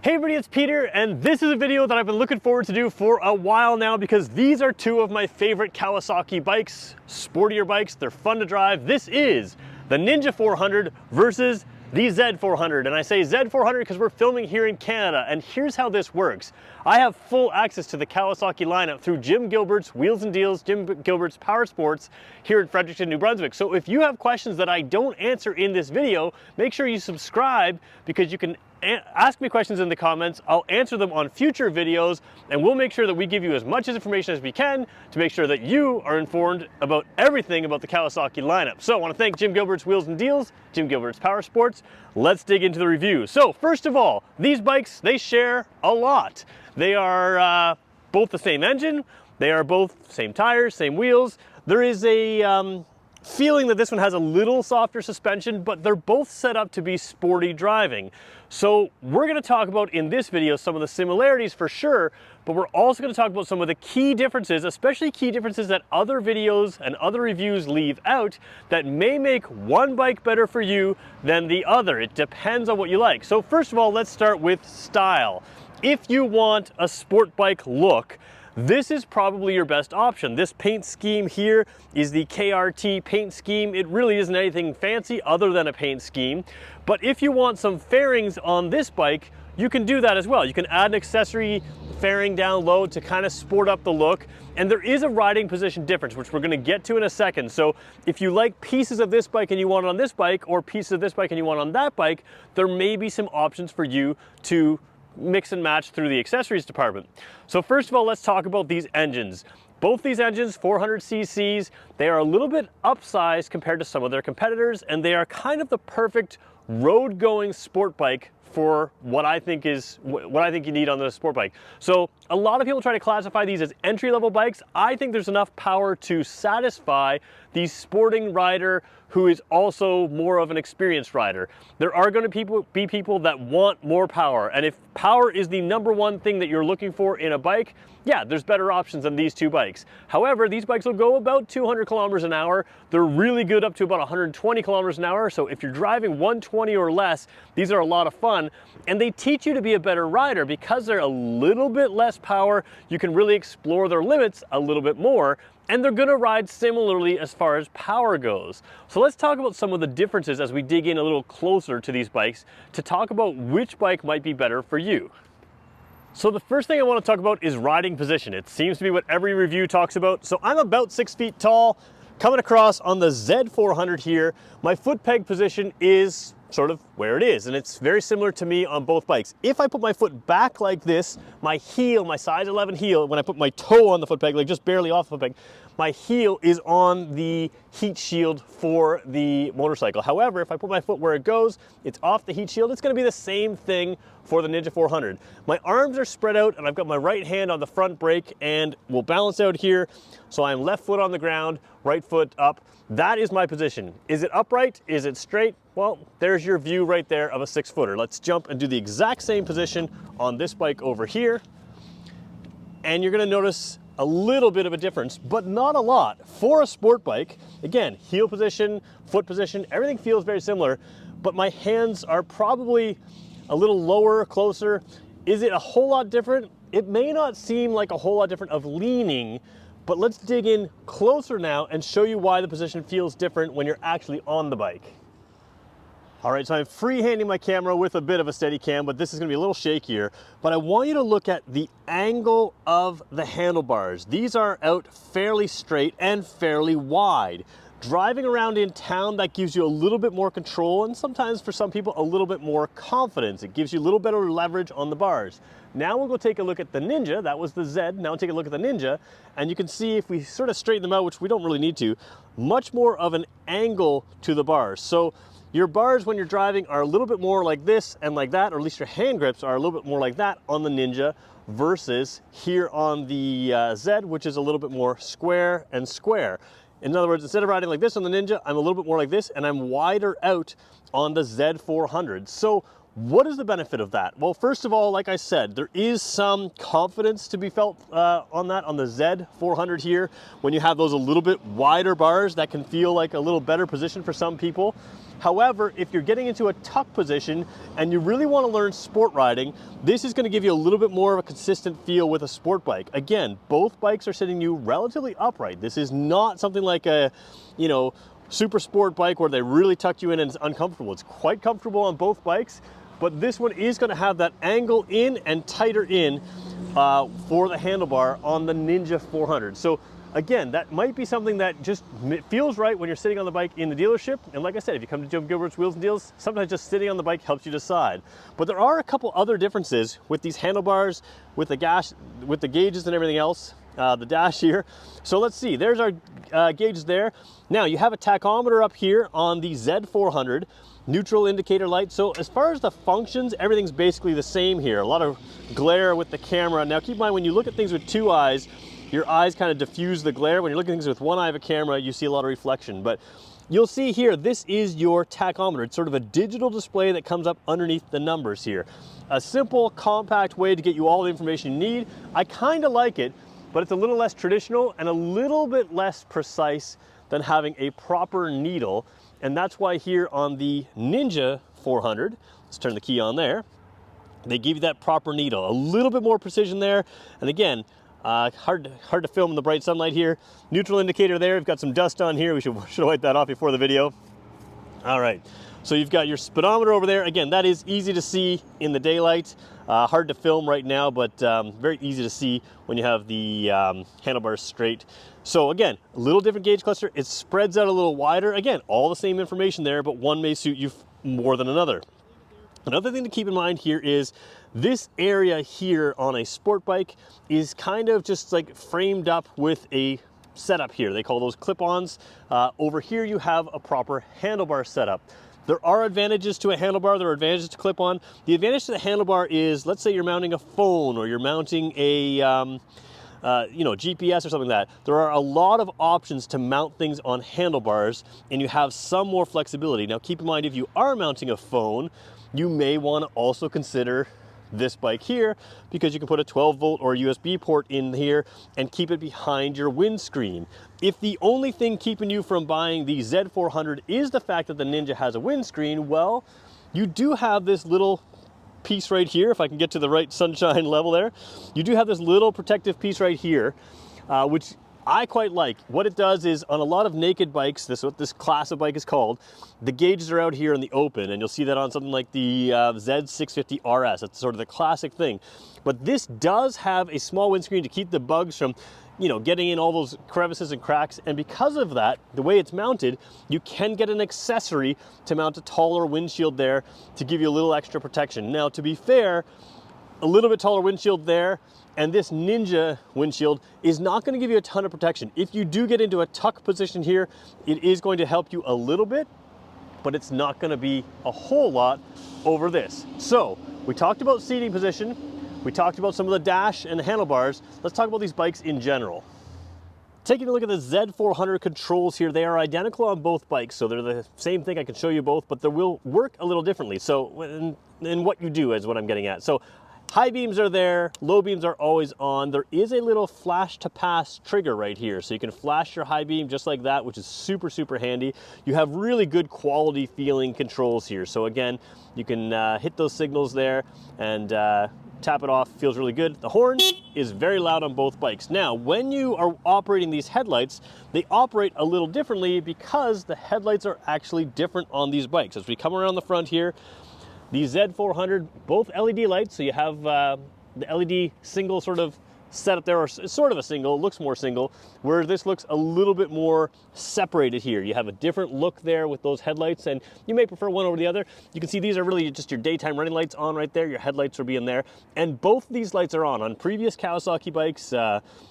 Hey everybody, it's Peter, and this is a video that I've been looking forward to do for a while now because these are two of my favorite Kawasaki bikes, sportier bikes. They're fun to drive. This is the Ninja 400 versus the Z400, and I say Z400 because we're filming here in Canada, and here's how this works. I have full access to the Kawasaki lineup through Jim Gilbert's Wheels and Deals, Jim Gilbert's PowerSports here in Fredericton, New Brunswick. So if you have questions that I don't answer in this video, make sure you subscribe because you can ask me questions in the comments. I'll answer them on future videos, and we'll make sure that we give you as much information as we can to make sure that you are informed about everything about the Kawasaki lineup. So I want to thank Jim Gilbert's Wheels and Deals, Jim Gilbert's PowerSports. Let's dig into the review. So first of all, these bikes, they share a lot. They are both the same engine. They are both same tires, same wheels. There is a feeling that this one has a little softer suspension, but they're both set up to be sporty driving. So we're going to talk about in this video some of the similarities for sure, but we're also going to talk about some of the key differences, especially key differences that other videos and other reviews leave out that may make one bike better for you than the other. It depends on what you like. So first of all, let's start with style. If you want a sport bike look, this is probably your best option. This paint scheme here is the KRT paint scheme. It really isn't anything fancy other than a paint scheme. But if you want some fairings on this bike, you can do that as well. You can add an accessory fairing down low to kind of sport up the look. And there is a riding position difference, which we're going to get to in a second. So if you like pieces of this bike and you want it on this bike, or pieces of this bike and you want it on that bike, there may be some options for you to mix and match through the accessories department. So first of all, let's talk about these engines. Both these engines, 400 cc's, they are a little bit upsized compared to some of their competitors, and they are kind of the perfect road-going sport bike for what I think you need on the sport bike. So a lot of people try to classify these as entry-level bikes. I think there's enough power to satisfy the sporting rider who is also more of an experienced rider. There are going to be people that want more power, and if power is the number one thing that you're looking for in a bike, yeah, there's better options than these two bikes. However, these bikes will go about 200 kilometers an hour. They're really good up to about 120 kilometers an hour, so if you're driving 120 or less, these are a lot of fun, and they teach you to be a better rider because they're a little bit less power. You can really explore their limits a little bit more, and they're gonna ride similarly as far as power goes. So let's talk about some of the differences as we dig in a little closer to these bikes to talk about which bike might be better for you. So the first thing I want to talk about is riding position. It seems to be what every review talks about. So I'm about 6 feet tall, coming across on the Z400 here. My foot peg position is sort of where it is, and it's very similar to me on both bikes. If I put my foot back like this, my heel, my size 11 heel, when I put my toe on the foot peg, like just barely off the foot peg, my heel is on the heat shield for the motorcycle. However, if I put my foot where it goes, it's off the heat shield. It's going to be the same thing for the Ninja 400. My arms are spread out, and I've got my right hand on the front brake, and we'll balance out here. So I'm left foot on the ground, right foot up. That is my position. Is it upright? Is it straight? Well, there's your view right there of a 6-footer. Let's jump and do the exact same position on this bike over here. And you're going to notice a little bit of a difference, but not a lot. For a sport bike, again, heel position, foot position, everything feels very similar, but my hands are probably a little lower, closer. Is it a whole lot different? It may not seem like a whole lot different of leaning, but let's dig in closer now and show you why the position feels different when you're actually on the bike. All right, so I'm freehanding my camera with a bit of a steady cam, but this is gonna be a little shakier. But I want you to look at the angle of the handlebars. These are out fairly straight and fairly wide. Driving around in town, that gives you a little bit more control, and sometimes for some people, a little bit more confidence. It gives you a little better leverage on the bars. Now we'll go take a look at the Ninja. That was the Z. Now take a look at the Ninja, and you can see if we sort of straighten them out, which we don't really need to, much more of an angle to the bars. So your bars when you're driving are a little bit more like this and like that, or at least your hand grips are a little bit more like that on the Ninja versus here on the Z, which is a little bit more square and square. In other words, instead of riding like this on the Ninja, I'm a little bit more like this, and I'm wider out on the Z400. So What is the benefit of that? Well, first of all, like I said, there is some confidence to be felt on the Z400 here. When you have those a little bit wider bars, that can feel like a little better position for some people. However, if you're getting into a tuck position and you really want to learn sport riding, this is going to give you a little bit more of a consistent feel with a sport bike. Again, both bikes are sitting you relatively upright. This is not something like a, you know, super sport bike where they really tuck you in and it's uncomfortable. It's quite comfortable on both bikes, but this one is going to have that angle in and tighter in for the handlebar on the Ninja 400. So again, that might be something that just feels right when you're sitting on the bike in the dealership. And like I said, if you come to Gilbert's Wheels and Deals, sometimes just sitting on the bike helps you decide. But there are a couple other differences with these handlebars, with the gauges and everything else, the dash here. So let's see, there's our gauges there. Now you have a tachometer up here on the Z400, neutral indicator light. So as far as the functions, everything's basically the same here. A lot of glare with the camera. Now keep in mind, when you look at things with two eyes, your eyes kind of diffuse the glare. When you're looking at things with one eye of a camera, you see a lot of reflection. But you'll see here, this is your tachometer. It's sort of a digital display that comes up underneath the numbers here. A simple, compact way to get you all the information you need. I kind of like it, but it's a little less traditional and a little bit less precise than having a proper needle. And that's why here on the Ninja 400, let's turn the key on there, they give you that proper needle. A little bit more precision there. And again, hard to film in the bright sunlight here. Neutral indicator there. We've got some dust on here. We should wipe that off before the video. All right, so you've got your speedometer over there. Again, that is easy to see in the daylight. Hard to film right now, but very easy to see when you have the handlebars straight. So again, a little different gauge cluster. It spreads out a little wider. Again, all the same information there, but one may suit you more than another. Another thing to keep in mind here is this area here on a sport bike is kind of just like framed up with a setup here. They call those clip-ons. Over here you have a proper handlebar setup. There are advantages to a handlebar, there are advantages to clip-on. The advantage to the handlebar is, let's say you're mounting a phone or you're mounting a you know, GPS or something like that. There are a lot of options to mount things on handlebars and you have some more flexibility. Now keep in mind, if you are mounting a phone, you may want to also consider this bike here because you can put a 12-volt or a USB port in here and keep it behind your windscreen. If the only thing keeping you from buying the Z400 is the fact that the Ninja has a windscreen, well, you do have this little piece right here, if I can get to the right sunshine level there. You do have this little protective piece right here, which I quite like. What it does is on a lot of naked bikes, this is what this class of bike is called, the gauges are out here in the open, and you'll see that on something like the Z650 RS. That's sort of the classic thing. But this does have a small windscreen to keep the bugs from, you know, getting in all those crevices and cracks. And because of that, the way it's mounted, you can get an accessory to mount a taller windshield there to give you a little extra protection. Now, to be fair, a little bit taller windshield there, and this Ninja windshield is not going to give you a ton of protection. If you do get into a tuck position here, it is going to help you a little bit, but it's not going to be a whole lot over this. So we talked about seating position, we talked about some of the dash and the handlebars. Let's talk about these bikes in general. Taking a look at the Z400 controls here, they are identical on both bikes, so they're the same thing. I can show you both, but they will work a little differently. So in what you do is what I'm getting at. So high beams are there, low beams are always on. There is a little flash to pass trigger right here. So you can flash your high beam just like that, which is super, super handy. You have really good quality feeling controls here. So again, you can hit those signals there and tap it off, feels really good. The horn is very loud on both bikes. Now, when you are operating these headlights, they operate a little differently because the headlights are actually different on these bikes. As we come around the front here, the Z400, both LED lights, so you have the LED single sort of setup there, or sort of a single, looks more single, where this looks a little bit more separated here. You have a different look there with those headlights, and you may prefer one over the other. You can see these are really just your daytime running lights on right there. Your headlights will be in there, and both these lights are on. On previous Kawasaki bikes,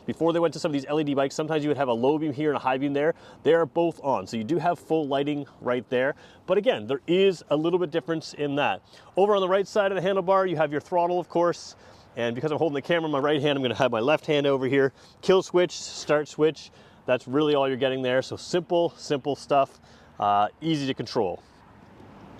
before they went to some of these LED bikes, sometimes you would have a low beam here and a high beam there. They are both on, so you do have full lighting right there. But again, there is a little bit difference in that. Over on the right side of the handlebar, you have your throttle, of course. And because I'm holding the camera in my right hand, I'm going to have my left hand over here. Kill switch, start switch. That's really all you're getting there. So simple, simple stuff, easy to control.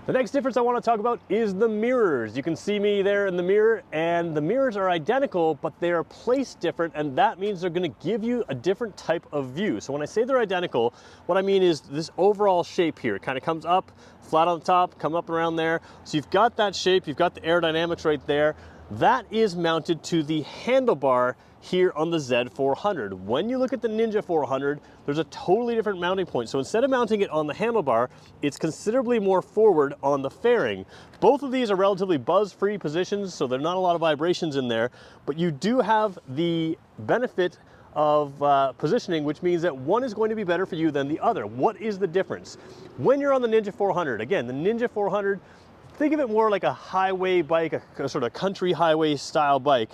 The next difference I want to talk about is the mirrors. You can see me there in the mirror, and the mirrors are identical, but they are placed different, and that means they're going to give you a different type of view. So when I say they're identical, what I mean is this overall shape here. It kind of comes up, flat on the top, come up around there. So you've got that shape, you've got the aerodynamics right there. That is mounted to the handlebar here on the Z400. When you look at the Ninja 400, there's a totally different mounting point. So instead of mounting it on the handlebar, it's considerably more forward on the fairing. Both of these are relatively buzz-free positions, so there's not a lot of vibrations in there, but you do have the benefit of positioning, which means that one is going to be better for you than the other. What is the difference? When you're on the Ninja 400, again, the Ninja 400, think of it more like a highway bike, a sort of country highway style bike.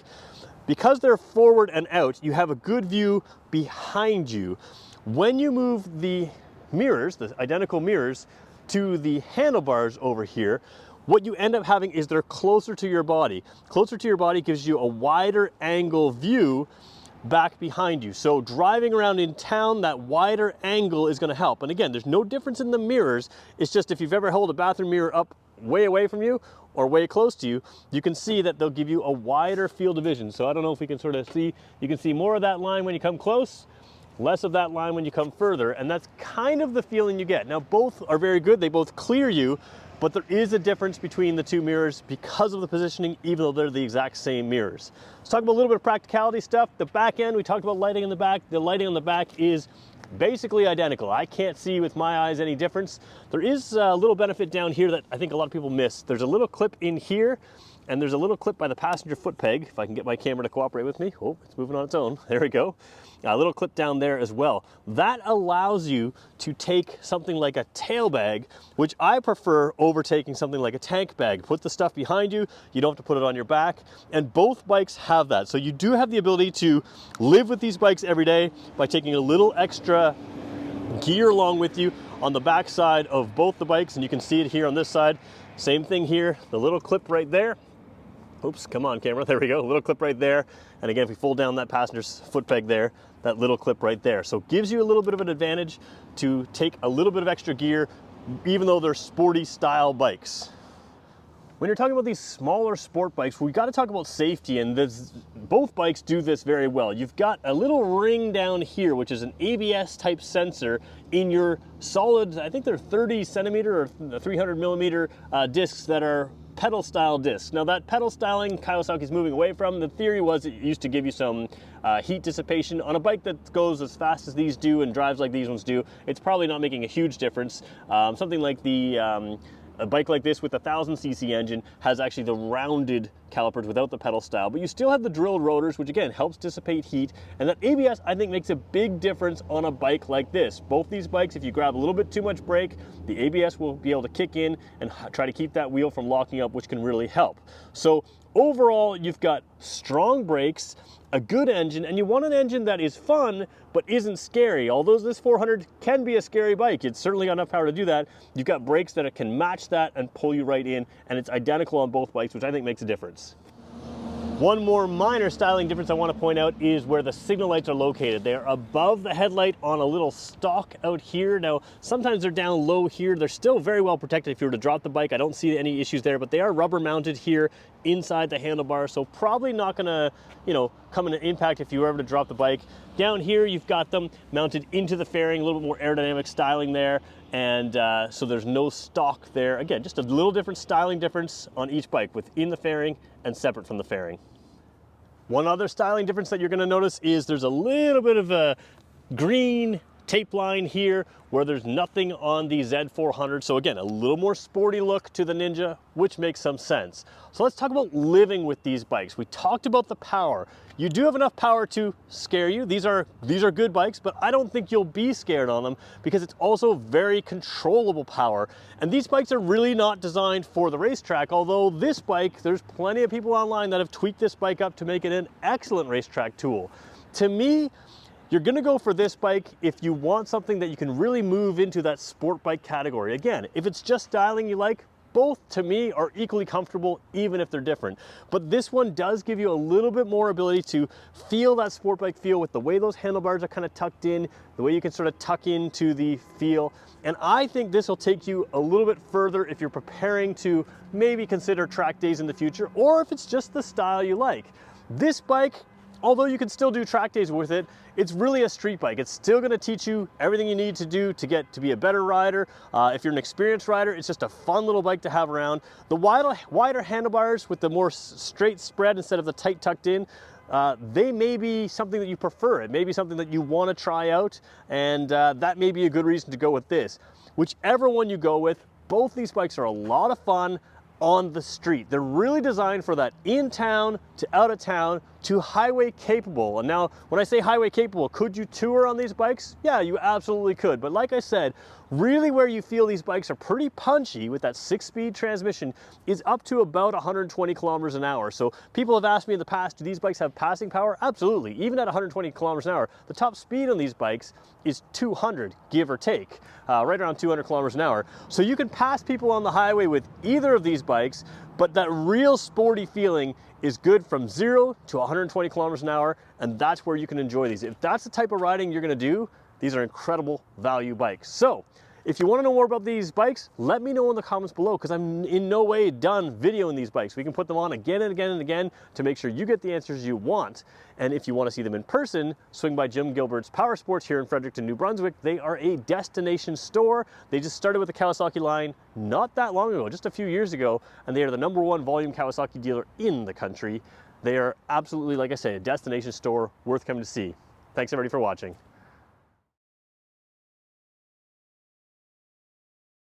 Because they're forward and out, you have a good view behind you. When you move the mirrors, the identical mirrors, to the handlebars over here, what you end up having is they're closer to your body. Closer to your body gives you a wider angle view back behind you. So driving around in town, that wider angle is going to help. And again, there's no difference in the mirrors. It's just if you've ever held a bathroom mirror up way away from you or way close to you, you can see that they'll give you a wider field of vision. So I don't know if we can sort of see, you can see more of that line when you come close, less of that line when you come further, and that's kind of the feeling you get. Now both are very good, they both clear you, but there is a difference between the two mirrors because of the positioning, even though they're the exact same mirrors. Let's talk about a little bit of practicality stuff. The back end, we talked about lighting in the back. The lighting on the back is basically identical. I can't see with my eyes any difference. There is a little benefit down here that I think a lot of people miss. There's a little clip in here, and there's a little clip by the passenger foot peg, if I can get my camera to cooperate with me. Oh, it's moving on its own. There we go. A little clip down there as well. That allows you to take something like a tail bag, which I prefer over taking something like a tank bag. Put the stuff behind you, you don't have to put it on your back, and both bikes have that. So you do have the ability to live with these bikes every day by taking a little extra gear along with you on the back side of both the bikes, and you can see it here on this side. Same thing here, the little clip right there. Oops, come on camera, there we go, a little clip right there. And again, if we fold down that passenger's foot peg there, that little clip right there. So it gives you a little bit of an advantage to take a little bit of extra gear, even though they're sporty style bikes. When you're talking about these smaller sport bikes, we got to talk about safety, and both bikes do this very well. You've got a little ring down here, which is an ABS type sensor in your solid, I think they're 30 centimeter or 300 millimeter discs that are pedal style discs. Now that pedal styling Kawasaki's moving away from. The theory was it used to give you some heat dissipation. On a bike that goes as fast as these do and drives like these ones do, it's probably not making a huge difference. Something like a bike like this with a 1000cc engine has actually the rounded calipers without the pedal style, but you still have the drilled rotors, which again helps dissipate heat, and that ABS I think makes a big difference on a bike like this. Both these bikes, if you grab a little bit too much brake, the ABS will be able to kick in and try to keep that wheel from locking up, which can really help. So overall, you've got strong brakes, a good engine, and you want an engine that is fun but isn't scary. Although this 400 can be a scary bike, it's certainly got enough power to do that. You've got brakes that can match that and pull you right in, and it's identical on both bikes, which I think makes a difference. One more minor styling difference I want to point out is where the signal lights are located. They are above the headlight on a little stalk out here. Now, sometimes they're down low here. They're still very well protected if you were to drop the bike. I don't see any issues there, but they are rubber mounted here inside the handlebar, so probably not gonna, come in an impact if you were ever to drop the bike. Down here, you've got them mounted into the fairing, a little bit more aerodynamic styling there, and so there's no stock there. Again, just a little different styling difference on each bike within the fairing and separate from the fairing. One other styling difference that you're gonna notice is there's a little bit of a green tape line here where there's nothing on the Z400. So again, a little more sporty look to the Ninja, which makes some sense. So let's talk about living with these bikes. We talked about the power. You do have enough power to scare you. These are good bikes, but I don't think you'll be scared on them because it's also very controllable power. And these bikes are really not designed for the racetrack, although this bike, there's plenty of people online that have tweaked this bike up to make it an excellent racetrack tool. To me, you're gonna go for this bike if you want something that you can really move into that sport bike category. Again, if it's just styling you like, both to me are equally comfortable even if they're different. But this one does give you a little bit more ability to feel that sport bike feel with the way those handlebars are kind of tucked in, the way you can sort of tuck into the feel. And I think this will take you a little bit further if you're preparing to maybe consider track days in the future, or if it's just the style you like. This bike, although you can still do track days with it, it's really a street bike. It's still gonna teach you everything you need to do to get to be a better rider. If you're an experienced rider, it's just a fun little bike to have around. The wider handlebars with the more straight spread instead of the tight tucked in, they may be something that you prefer. It may be something that you wanna try out, and that may be a good reason to go with this. Whichever one you go with, both these bikes are a lot of fun on the street. They're really designed for that in town to out of town to highway capable. And now when I say highway capable, could you tour on these bikes? Yeah, you absolutely could. But like I said, really where you feel these bikes are pretty punchy with that 6-speed transmission is up to about 120 kilometers an hour. So people have asked me in the past, do these bikes have passing power? Absolutely. Even at 120 kilometers an hour, the top speed on these bikes is 200, give or take, right around 200 kilometers an hour. So you can pass people on the highway with either of these bikes, but that real sporty feeling is good from 0 to 120 kilometers an hour, and that's where you can enjoy these. If that's the type of riding you're gonna do, these are incredible value bikes. So if you want to know more about these bikes, let me know in the comments below, because I'm in no way done videoing these bikes. We can put them on again and again and again to make sure you get the answers you want. And if you want to see them in person, swing by Jim Gilbert's PowerSports here in Fredericton, New Brunswick. They are a destination store. They just started with the Kawasaki line not that long ago, just a few years ago, and they are the #1 volume Kawasaki dealer in the country. They are absolutely, like I say, a destination store worth coming to see. Thanks everybody for watching.